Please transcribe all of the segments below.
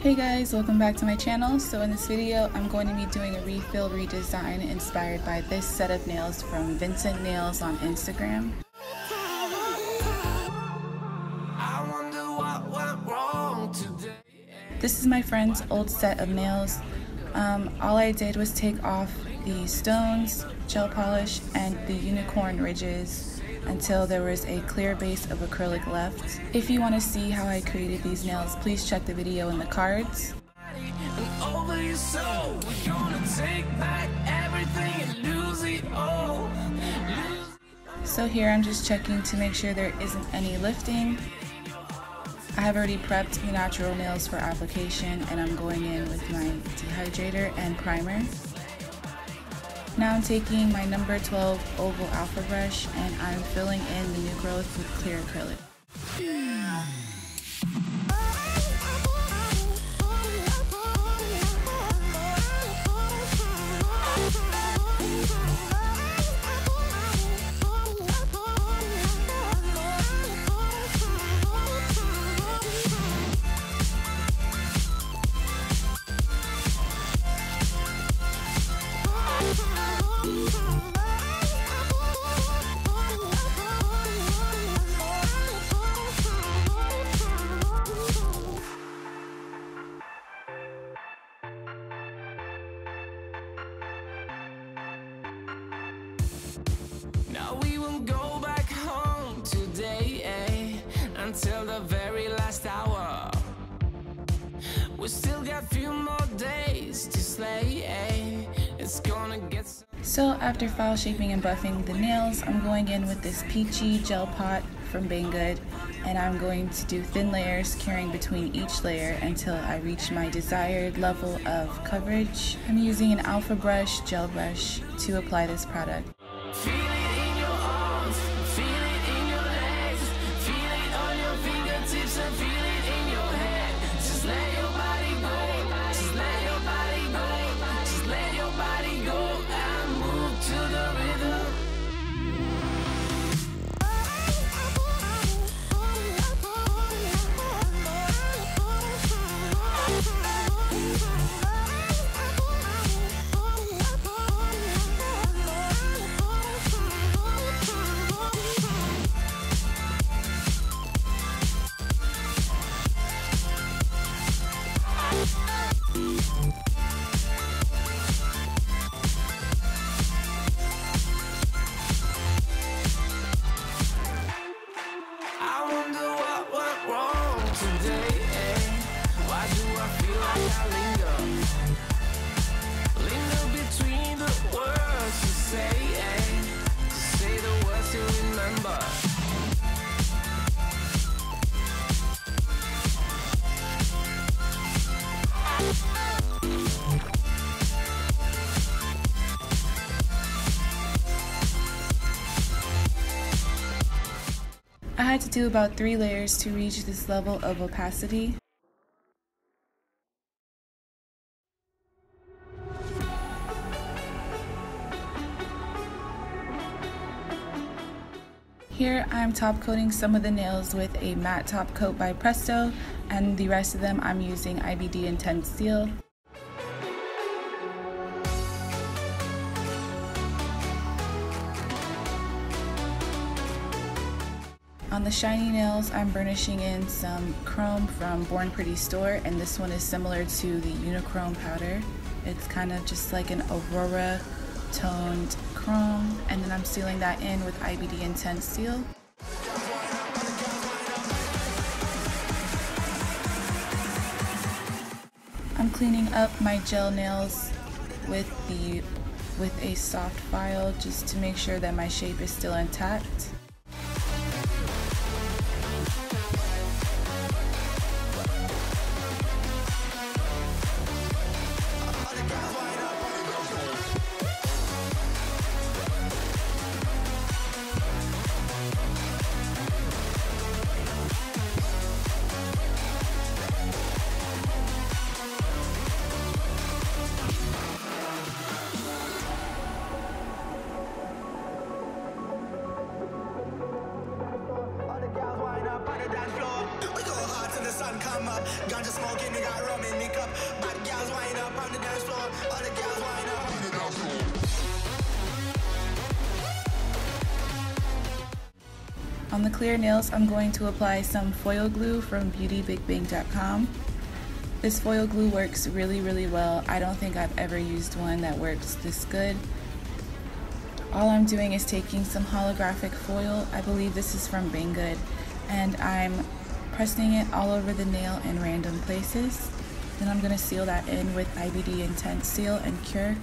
Hey guys, welcome back to my channel. So in this video, I'm going to be doing a refill redesign inspired by this set of nails from Vincent Nails on Instagram. This is my friend's old set of nails. All I did was take off the stones, gel polish, and the unicorn ridges until there was a clear base of acrylic left. If you want to see how I created these nails, please check the video in the cards. So here I'm just checking to make sure there isn't any lifting. I have already prepped the natural nails for application, and I'm going in with my dehydrator and primer. Now I'm taking my number 12 oval alpha brush and I'm filling in the new growth with clear acrylic. Now we won't go back home today, until the very last hour. We still got a few more days to slay, it's gonna get so after file shaping and buffing the nails, I'm going in with this peachy gel pot from Banggood, and I'm going to do thin layers carrying between each layer until I reach my desired level of coverage. I'm using an alpha brush, gel brush, to apply this product. Feel it in your arms, feel it in your legs, feel it on your fingertips and feel it in your head. Just let your body go, just let your body go, just let your body go and move to the rhythm. I had to do about 3 layers to reach this level of opacity. Here I'm top coating some of the nails with a matte top coat by Presto, and the rest of them I'm using IBD Intense Steel. On the shiny nails, I'm burnishing in some chrome from Born Pretty Store, and this one is similar to the Unichrome powder. It's kind of just like an Aurora toned chrome, and then I'm sealing that in with IBD Intense Steel. I'm cleaning up my gel nails with a soft file just to make sure that my shape is still intact. sun come up. Ganja smoking, they got rum in me cup. Bad gals wind up on the dance floor. All the gals wind up on the dance floor. On the clear nails, I'm going to apply some foil glue from beautybigbang.com. This foil glue works really well. I don't think I've ever used one that works this good. All I'm doing is taking some holographic foil, I believe this is from Banggood, and I'm pressing it all over the nail in random places. Then I'm going to seal that in with IBD Intense Seal and Cure.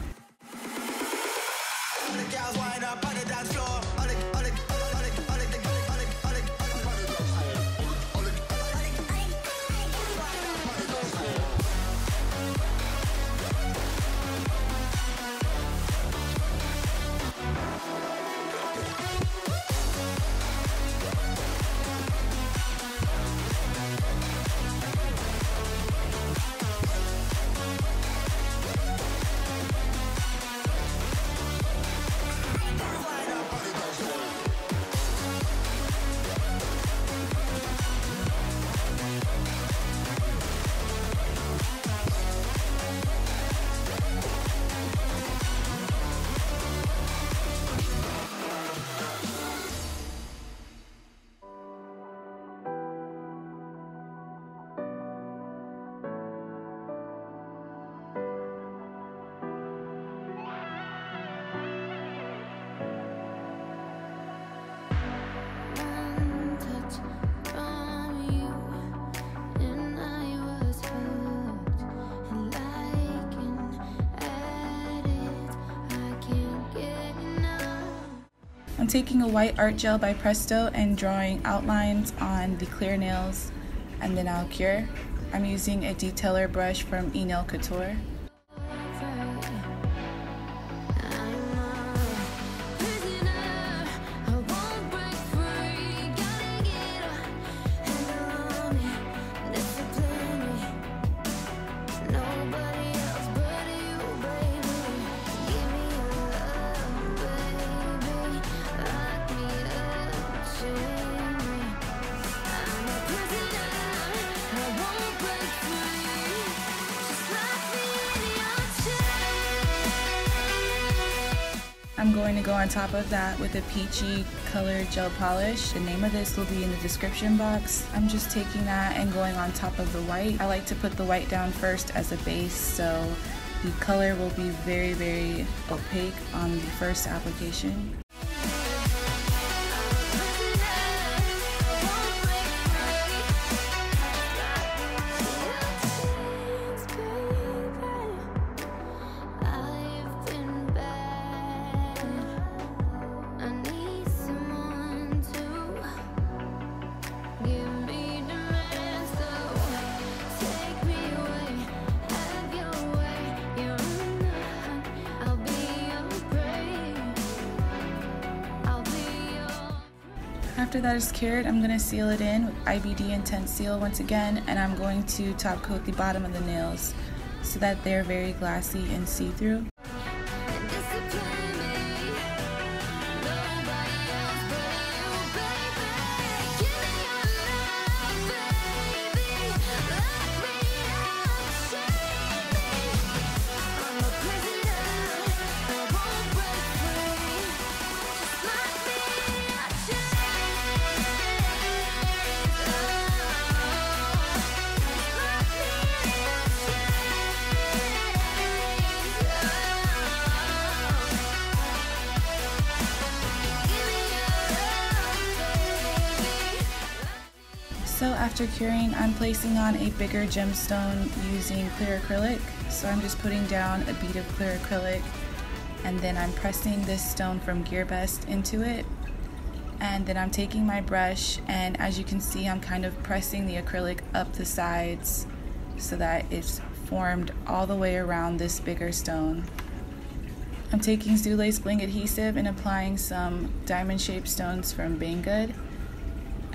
I'm taking a white art gel by Presto and drawing outlines on the clear nails, and then I'll cure. I'm using a detailer brush from Enail Couture. I'm going to go on top of that with a peachy colored gel polish. The name of this will be in the description box. I'm just taking that and going on top of the white. I like to put the white down first as a base, so the color will be very opaque on the first application. After that is cured, I'm going to seal it in with IBD Intense Seal once again, and I'm going to top coat the bottom of the nails so that they're very glassy and see-through. So after curing, I'm placing on a bigger gemstone using clear acrylic. So I'm just putting down a bead of clear acrylic, and then I'm pressing this stone from GearBest into it. And then I'm taking my brush, and as you can see, I'm kind of pressing the acrylic up the sides so that it's formed all the way around this bigger stone. I'm taking Zulays BLING Adhesive and applying some diamond-shaped stones from Banggood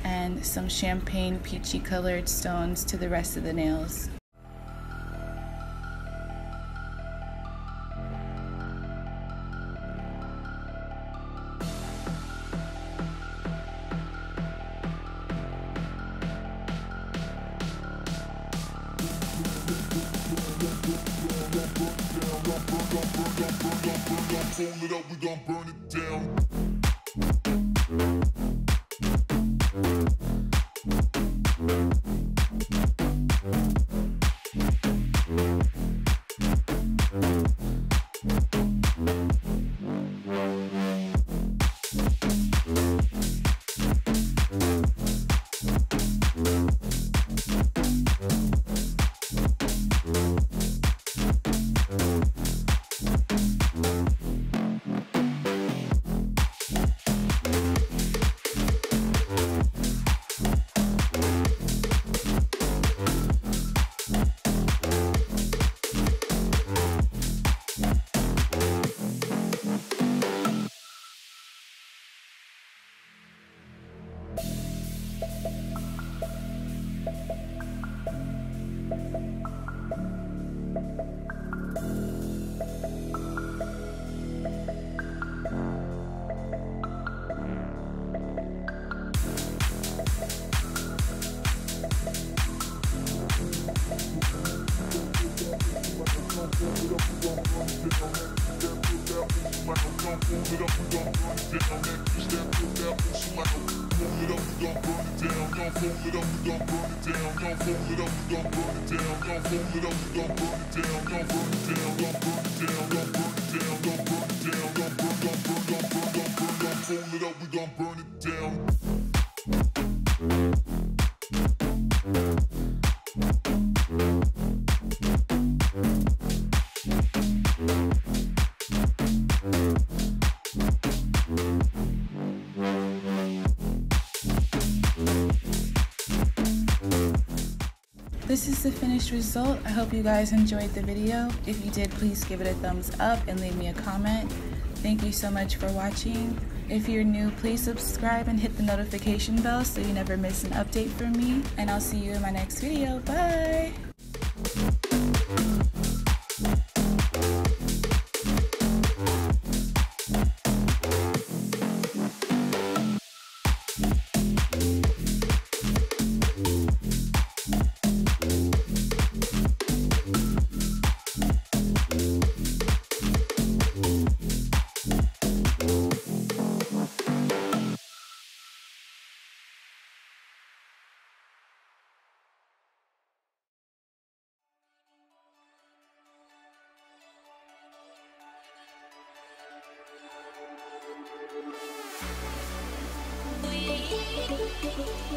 and some champagne peachy colored stones to the rest of the nails. fold it up, we gon' burn it down. This is the finished result. I hope you guys enjoyed the video. If you did, please give it a thumbs up and leave me a comment. Thank you so much for watching. If you're new, please subscribe and hit the notification bell so you never miss an update from me. And I'll see you in my next video. Bye! We